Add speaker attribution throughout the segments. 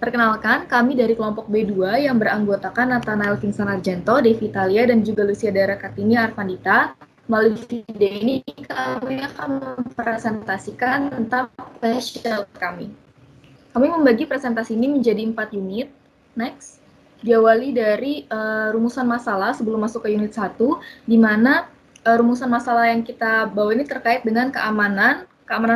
Speaker 1: Perkenalkan, kami dari kelompok B2 yang beranggotakan Nathanael Vincent Argento, Devi Talia, dan juga Lucia Dara Kartini Arvandita. Melalui video ini, kami akan mempresentasikan tentang facial kami. Kami membagi presentasi ini menjadi 4 unit. Next. Diawali dari rumusan masalah sebelum masuk ke unit 1, di mana rumusan masalah yang kita bawa ini terkait dengan keamanan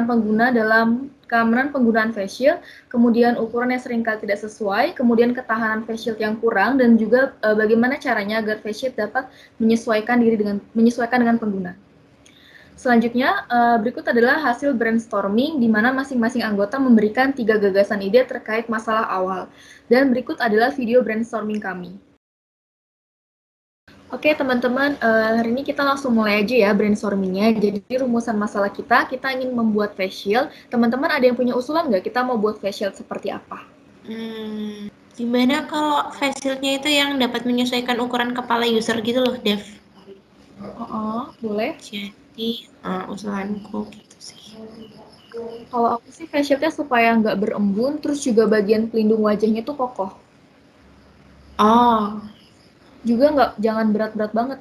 Speaker 1: pengguna dalam keamanan penggunaan face shield, kemudian ukuran yang seringkali tidak sesuai, kemudian ketahanan face shield yang kurang, dan juga bagaimana caranya agar face shield dapat menyesuaikan dengan pengguna. Selanjutnya, berikut adalah hasil brainstorming di mana masing-masing anggota memberikan 3 gagasan ide terkait masalah awal. Dan berikut adalah video brainstorming kami. Oke teman-teman, hari ini kita langsung mulai aja ya brainstormingnya. Jadi rumusan masalah kita ingin membuat face shield. Teman-teman ada yang punya usulan nggak kita mau buat face shield seperti apa?
Speaker 2: Gimana kalau face shield-nya itu yang dapat menyesuaikan ukuran kepala user gitu loh, Dev?
Speaker 1: Boleh.
Speaker 2: Jadi usulanku gitu sih.
Speaker 1: Kalau aku sih face shield-nya supaya nggak berembun, terus juga bagian pelindung wajahnya tuh kokoh.
Speaker 2: Oh.
Speaker 1: Juga jangan berat-berat banget.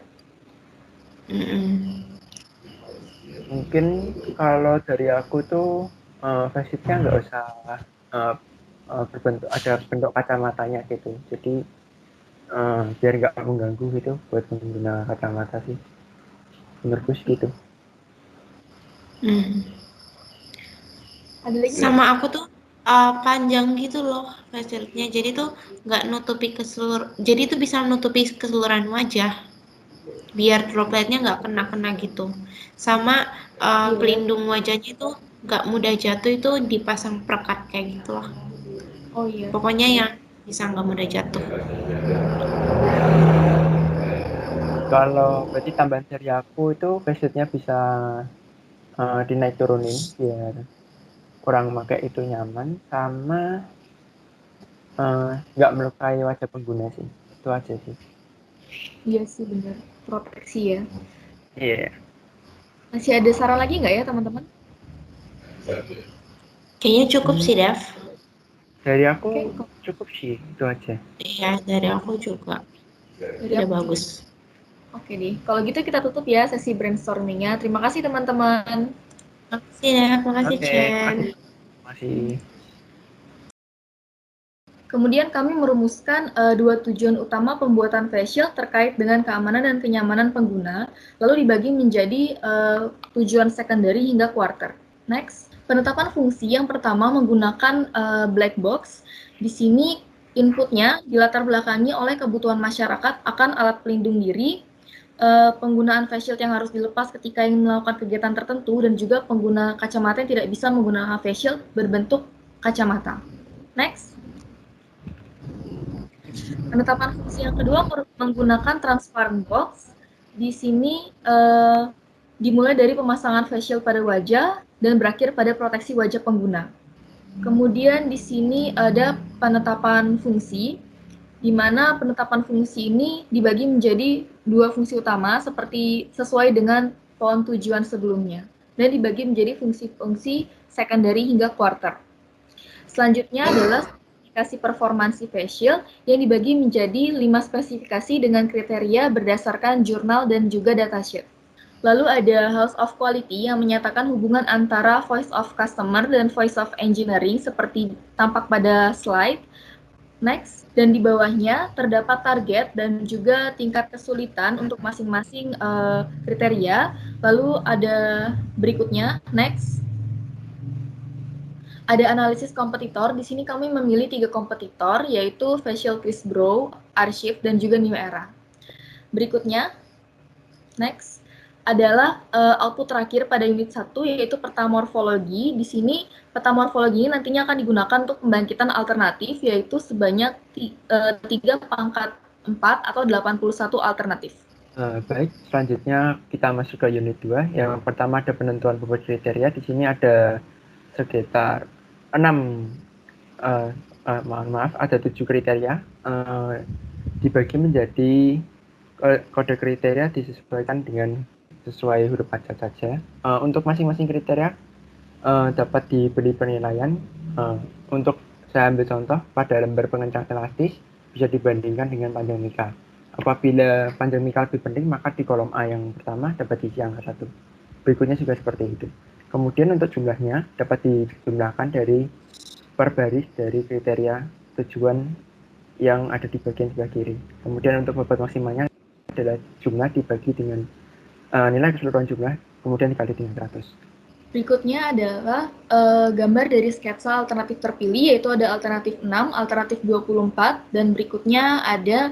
Speaker 3: Mungkin kalau dari aku tuh face shield-nya nggak usah ada bentuk kacamatanya gitu. Jadi biar nggak mengganggu gitu buat pengguna kacamata sih. Menurutku gitu.
Speaker 1: Ada lagi
Speaker 2: sama aku tuh panjang gitu loh face shield-nya. Jadi tuh nggak nutupi jadi tuh bisa menutupi keseluruhan wajah. Biar dropletnya nggak kena-kena gitu. Sama pelindung wajahnya itu nggak mudah jatuh, itu dipasang perekat kayak gitu lah.
Speaker 1: Oh iya.
Speaker 2: Pokoknya yang bisa nggak mudah jatuh.
Speaker 3: Kalau berarti tambahan dari aku itu face shield-nya bisa dinaik turunin biar orang pakai itu nyaman, sama nggak melukai wajah pengguna sih. Itu aja sih.
Speaker 1: Iya sih benar, proteksi ya.
Speaker 3: Iya.
Speaker 1: Masih ada saran lagi nggak ya teman-teman?
Speaker 2: Kayaknya cukup sih, Dev.
Speaker 3: Dari aku cukup sih, itu aja.
Speaker 2: Iya, dari aku juga. Udah bagus.
Speaker 1: Oke deh, kalau gitu kita tutup ya sesi brainstormingnya. Terima kasih teman-teman.
Speaker 2: Makasih, Dev. Makasih, Chen.
Speaker 3: Masih.
Speaker 1: Kemudian kami merumuskan 2 tujuan utama pembuatan face shield terkait dengan keamanan dan kenyamanan pengguna, lalu dibagi menjadi tujuan secondary hingga quarter. Next, penetapan fungsi yang pertama menggunakan black box. Di sini inputnya dilatar belakangi oleh kebutuhan masyarakat akan alat pelindung diri, penggunaan face shield yang harus dilepas ketika ingin melakukan kegiatan tertentu, dan juga pengguna kacamata yang tidak bisa menggunakan face shield berbentuk kacamata. Next. Penetapan fungsi yang kedua menggunakan transparent box. Di sini dimulai dari pemasangan face shield pada wajah dan berakhir pada proteksi wajah pengguna. Kemudian di sini ada penetapan fungsi, di mana penetapan fungsi ini dibagi menjadi 2 fungsi utama seperti sesuai dengan pohon tujuan sebelumnya, dan dibagi menjadi fungsi-fungsi secondary hingga quarter. Selanjutnya adalah spesifikasi performansi face shield yang dibagi menjadi 5 spesifikasi dengan kriteria berdasarkan jurnal dan juga datasheet. Lalu ada House of Quality yang menyatakan hubungan antara voice of customer dan voice of engineering seperti tampak pada slide. Next, dan di bawahnya terdapat target dan juga tingkat kesulitan untuk masing-masing kriteria. Lalu ada berikutnya, next. Ada analisis kompetitor. Di sini kami memilih 3 kompetitor, yaitu Facial Chris Brow, Archive, dan juga New Era. Berikutnya, next, adalah output terakhir pada unit 1, yaitu peta morfologi. Di sini peta morfologi ini nantinya akan digunakan untuk pembangkitan alternatif, yaitu sebanyak 3/4 atau 81 alternatif.
Speaker 3: Baik, selanjutnya kita masuk ke unit 2. Yang pertama ada penentuan bobot kriteria. Di sini ada sekitar 6, ada 7 kriteria. Dibagi menjadi kode kriteria disesuaikan dengan sesuai huruf kaca saja. Untuk masing-masing kriteria dapat diberi penilaian. Untuk Saya ambil contoh pada lembar pengencang elastis bisa dibandingkan dengan panjang mika. Apabila panjang mika lebih penting, maka di kolom A yang pertama dapat diisi angka 1. Berikutnya juga seperti itu. Kemudian untuk jumlahnya dapat dijumlahkan dari per baris dari kriteria tujuan yang ada di bagian sebelah kiri. Kemudian untuk bobot maksimalnya adalah jumlah dibagi dengan nilai keseluruhan jumlah, kemudian dikali dengan 100.
Speaker 1: Berikutnya adalah gambar dari sketsa alternatif terpilih, yaitu ada alternatif 6, alternatif 24, dan berikutnya ada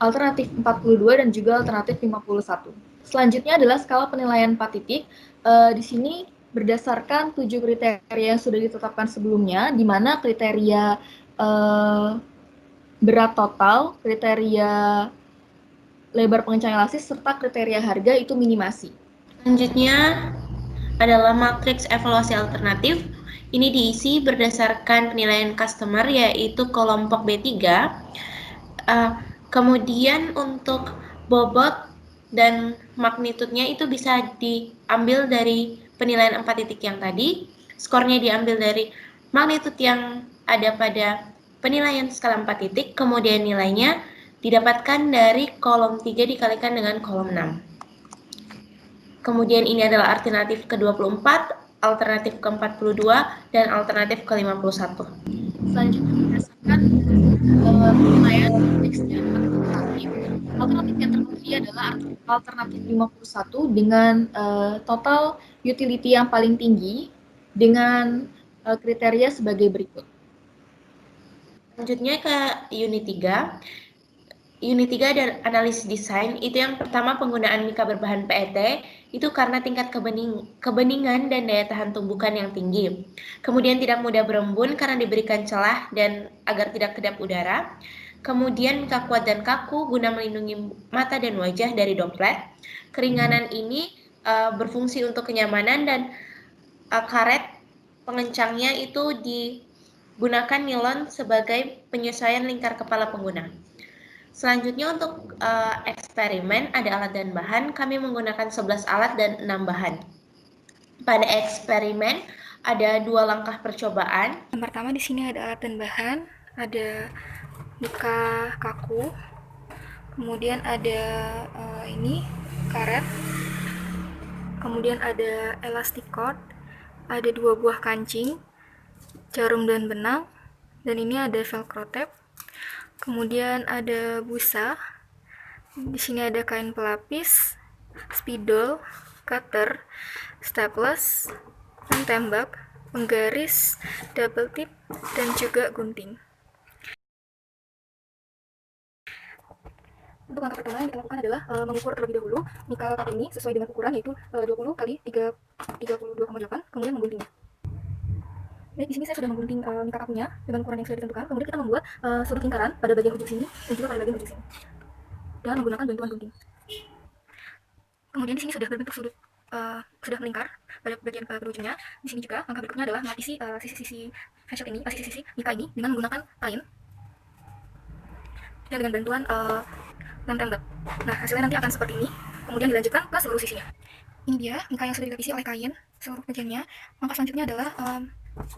Speaker 1: alternatif 42 dan juga alternatif 51. Selanjutnya adalah skala penilaian 4 titik. Di sini berdasarkan 7 kriteria yang sudah ditetapkan sebelumnya, di mana kriteria berat total, kriteria lebar pengencang elastis, serta kriteria harga itu minimasi.
Speaker 2: Selanjutnya adalah matriks evaluasi alternatif. Ini diisi berdasarkan penilaian customer, yaitu kelompok B3. Kemudian untuk bobot dan magnitudenya itu bisa diambil dari penilaian 4 titik yang tadi. Skornya diambil dari magnitud yang ada pada penilaian skala 4 titik, kemudian nilainya didapatkan dari kolom 3 dikalikan dengan kolom 6. Kemudian ini adalah alternatif ke-24, alternatif ke-42, dan alternatif ke-51.
Speaker 1: Selanjutnya berdasarkan penilaian konteks dan alternatif yang terpilih adalah alternatif 51 dengan total utility yang paling tinggi dengan kriteria sebagai berikut.
Speaker 2: Selanjutnya ke unit 3. Unit 3 ada analisis desain. Itu yang pertama, penggunaan mika berbahan PET itu karena tingkat kebeningan dan daya tahan tumbukan yang tinggi. Kemudian tidak mudah berembun karena diberikan celah dan agar tidak kedap udara. Kemudian mika kuat dan kaku guna melindungi mata dan wajah dari droplet. Keringanan ini berfungsi untuk kenyamanan, dan karet pengencangnya itu digunakan nilon sebagai penyesuaian lingkar kepala pengguna. Selanjutnya untuk eksperimen ada alat dan bahan. Kami menggunakan 11 alat dan 6 bahan. Pada eksperimen ada 2 langkah percobaan.
Speaker 4: Yang pertama di sini ada alat dan bahan, ada mika kaku, kemudian ada ini karet, kemudian ada elastic cord, ada 2 buah kancing, jarum dan benang, dan ini ada velcro tape. Kemudian ada busa. Di sini ada kain pelapis, spidol, cutter, staples, pentembak, penggaris, double tip, dan juga gunting. Untuk langkah pertama yang kita lakukan adalah mengukur terlebih dahulu mika kaku ini sesuai dengan ukuran, yaitu 20 kali 32,8, kemudian mengguntingnya. Baik, di sini saya sudah menggunting mika kakunya dengan ukuran yang sudah ditentukan. Kemudian kita membuat sudut lingkaran pada bagian ujung sini dan juga pada bagian ujung sini dengan menggunakan bantuan gunting. Kemudian di sini sudah berbentuk sudut, sudah melingkar pada bagian kedua ujungnya. Di sini juga langkah berikutnya adalah melapisi sisi-sisi face shield ini, sisi-sisi mika ini dengan menggunakan kain dan dengan bantuan lem tembak. Nah, hasilnya nanti akan seperti ini. Kemudian dilanjutkan ke seluruh sisinya. Ini dia mika yang sudah dilapisi oleh kain seluruh bagiannya. Langkah selanjutnya adalah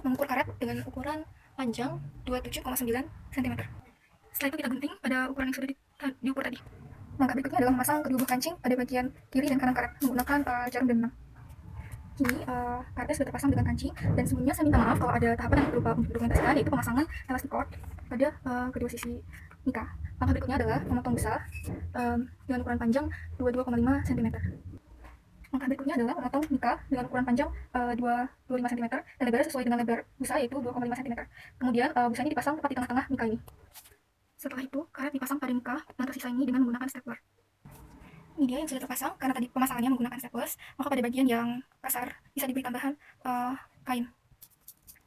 Speaker 4: mengukur karet dengan ukuran panjang 27,9 cm. Setelah itu kita gunting pada ukuran yang sudah diukur tadi. Langkah berikutnya adalah memasang kedua buah kancing pada bagian kiri dan kanan karet menggunakan jarum dan benang. Kini karetnya sudah terpasang dengan kancing, dan sebelumnya saya minta maaf kalau ada tahapan yang berupa mendokumentasikan, yaitu pemasangan elastic cord pada kedua sisi mika. Langkah berikutnya adalah memotong busa dengan ukuran panjang 22,5 cm. Langkah berikutnya adalah memotong mika dengan ukuran panjang 25 cm dan lebarnya sesuai dengan lebar busa, yaitu 2,5 cm. Kemudian busanya dipasang tepat di tengah-tengah mika ini. Setelah itu, karet dipasang pada mika yang tersisa ini dengan menggunakan stapler. Ini dia yang sudah terpasang. Karena tadi pemasangannya menggunakan staples, maka pada bagian yang kasar bisa diberi tambahan kain.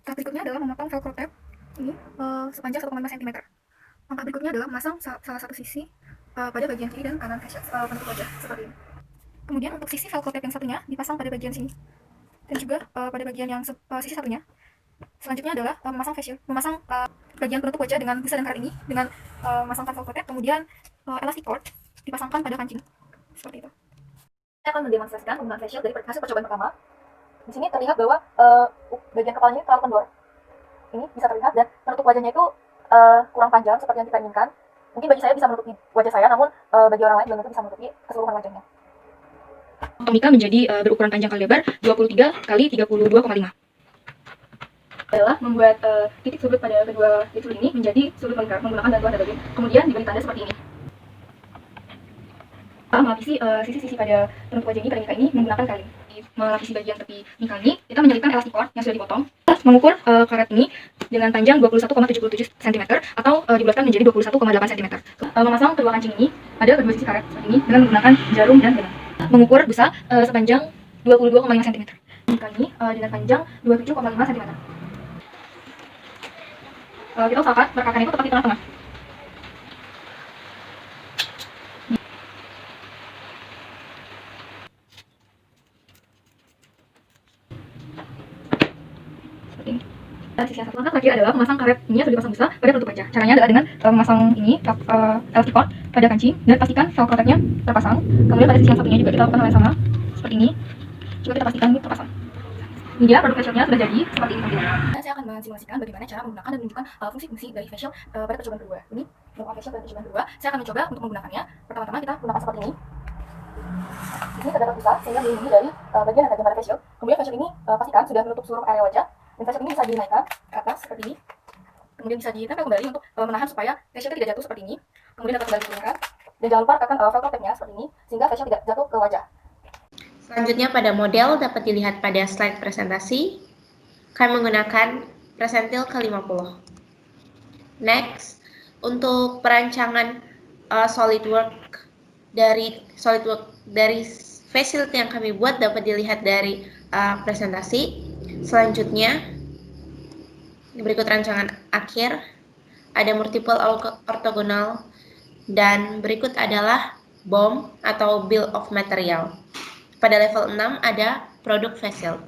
Speaker 4: Tahap berikutnya adalah memotong velcro tape ini sepanjang 1,5 cm. Langkah berikutnya adalah memasang salah satu sisi pada bagian kiri dan kanan face shield penutup wajah seperti ini. Kemudian untuk sisi velcro tape yang satunya dipasang pada bagian sini dan juga pada bagian yang sisi satunya. Selanjutnya adalah memasang bagian penutup wajah dengan busa dan karet ini dengan memasangkan velcro tape, kemudian elastic cord dipasangkan pada kancing seperti itu. Saya akan mendemonstrasikan penggunaan face shield dari hasil percobaan pertama. Di sini terlihat bahwa bagian kepalanya terlalu kendor. ini bisa terlihat, dan penutup wajahnya itu kurang panjang seperti yang kita inginkan. Mungkin bagi saya bisa menutupi wajah saya, namun bagi orang lain belum tentu bisa menutupi keseluruhan wajahnya.
Speaker 1: Tomika menjadi berukuran panjang kali lebar 23 kali 32,5. Adalah membuat titik sudut pada kedua titik sudut ini menjadi sudut melingkar menggunakan bantuan double beam. Kemudian diberi tanda seperti ini. Melapisi sisi-sisi pada penutup wajah ini, pada mika ini menggunakan kain. Melapisi bagian tepi mika ini, kita menyelipkan elastic cord yang sudah dipotong. Mengukur karet ini dengan panjang 21,77 cm atau dibulatkan menjadi 21,8 cm. Memasang kedua kancing ini pada kedua sisi karet seperti ini dengan menggunakan jarum dan benang. Mengukur busa sepanjang 22,5 cm. Mika ini dengan panjang 27,5 cm. Kita usahakan perkakan itu tepat di tengah-tengah. Sisi yang satu langkah terakhir adalah memasang karet ini yang sudah dipasang busa pada penutup wajah. Caranya adalah dengan memasang ini elastic cord pada kancing dan pastikan velcro-nya terpasang. Kemudian pada sisi yang satunya juga kita lakukan hal yang sama seperti ini. Juga kita pastikan ini terpasang. Ini dia produk facialnya sudah jadi seperti ini tampilannya. Saya akan mensimulasikan bagaimana cara menggunakan dan menunjukkan fungsi-fungsi dari facial pada percobaan kedua. Ini merupakan facial pada percobaan kedua. Saya akan mencoba untuk menggunakannya. Pertama-tama kita gunakan seperti ini. Di sini terdapat busa sehingga melindungi dari bagian yang tajam pada facial. Kemudian facial ini pastikan sudah menutup seluruh area wajah. Dan facial ini bisa dinaikkan ke atas seperti ini. Kemudian bisa ditempel kembali untuk menahan supaya facial tidak jatuh seperti ini. Kemudian dapat kembali diturunkan. Dan jangan lupa rekatkan velcro tag-nya seperti ini sehingga facial tidak jatuh ke wajah.
Speaker 2: Selanjutnya pada model dapat dilihat pada slide presentasi. Kami menggunakan presentil ke-50. Next, untuk perancangan SolidWorks dari facility yang kami buat dapat dilihat dari presentasi. Selanjutnya, berikut rancangan akhir. Ada multiple orthogonal dan berikut adalah BOM atau Bill of Material. Pada level 6 ada produk facial.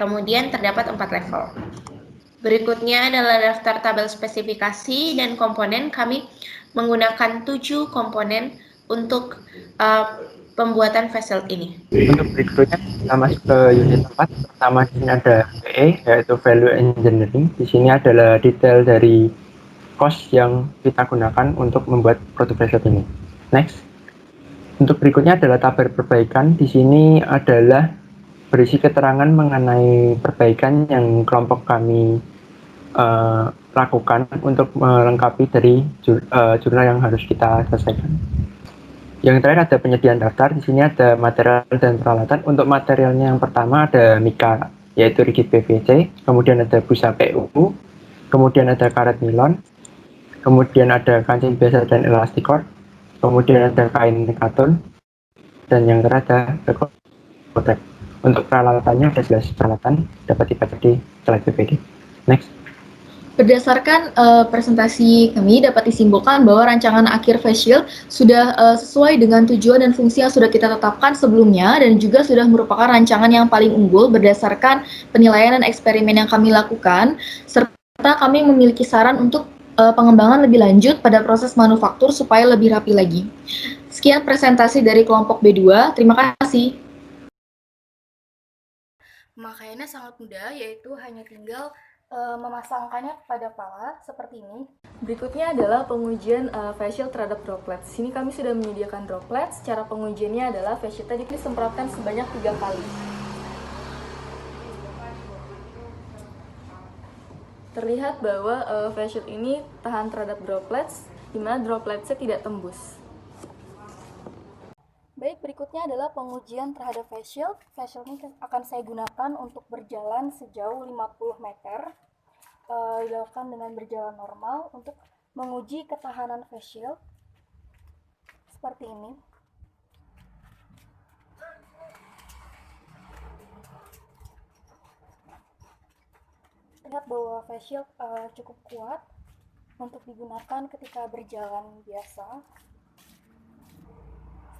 Speaker 2: Kemudian terdapat 4 level. Berikutnya adalah daftar tabel spesifikasi dan komponen. Kami menggunakan 7 komponen untuk pembuatan facial ini.
Speaker 3: Untuk berikutnya kita masuk ke unit 4. Pertama di sini ada VE, yaitu Value Engineering. Di sini adalah detail dari cost yang kita gunakan untuk membuat produk facial ini. Next. Untuk berikutnya adalah tabel perbaikan. Di sini adalah berisi keterangan mengenai perbaikan yang kelompok kami lakukan untuk melengkapi dari jurnal yang harus kita selesaikan. Yang terakhir ada penyediaan daftar. Di sini ada material dan peralatan. Untuk materialnya yang pertama ada mika, yaitu rigid PVC. Kemudian ada busa PU. Kemudian ada karet nilon. Kemudian ada kancing biasa dan elastic cord. Kemudian ada kain katun, dan yang terakhir ada kotek. Untuk peralatannya ada 11 peralatan, dapat dibaca di slide PPT. Next. Berdasarkan presentasi kami dapat disimpulkan bahwa rancangan akhir facial sudah sesuai dengan tujuan dan fungsi yang sudah kita tetapkan sebelumnya dan juga sudah merupakan rancangan yang paling unggul berdasarkan penilaian dan eksperimen yang kami lakukan, serta kami memiliki saran untuk pengembangan lebih lanjut pada proses manufaktur supaya lebih rapi lagi. Sekian presentasi dari kelompok B2, terima kasih.
Speaker 4: Makanya sangat mudah, yaitu hanya tinggal memasangkannya pada pala seperti ini.
Speaker 1: Berikutnya adalah pengujian facial terhadap droplets. Sini kami sudah menyediakan droplets. Cara pengujiannya adalah facial tadi disemprotkan sebanyak 3 kali. Terlihat bahwa facial ini tahan terhadap droplets, di mana dropletsnya tidak tembus.
Speaker 4: Baik, berikutnya adalah pengujian terhadap facial. Facial ini akan saya gunakan untuk berjalan sejauh 50 meter. Dilakukan dengan berjalan normal untuk menguji ketahanan facial. Seperti ini. Lihat bahwa facial cukup kuat untuk digunakan ketika berjalan biasa.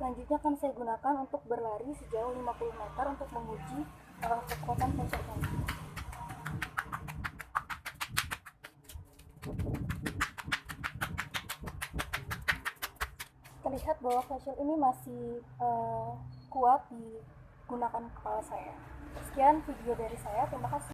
Speaker 4: Selanjutnya akan saya gunakan untuk berlari sejauh 50 meter untuk menguji kekuatan facial kami. Terlihat bahwa facial ini masih kuat digunakan kepala saya. Sekian video dari saya, terima kasih.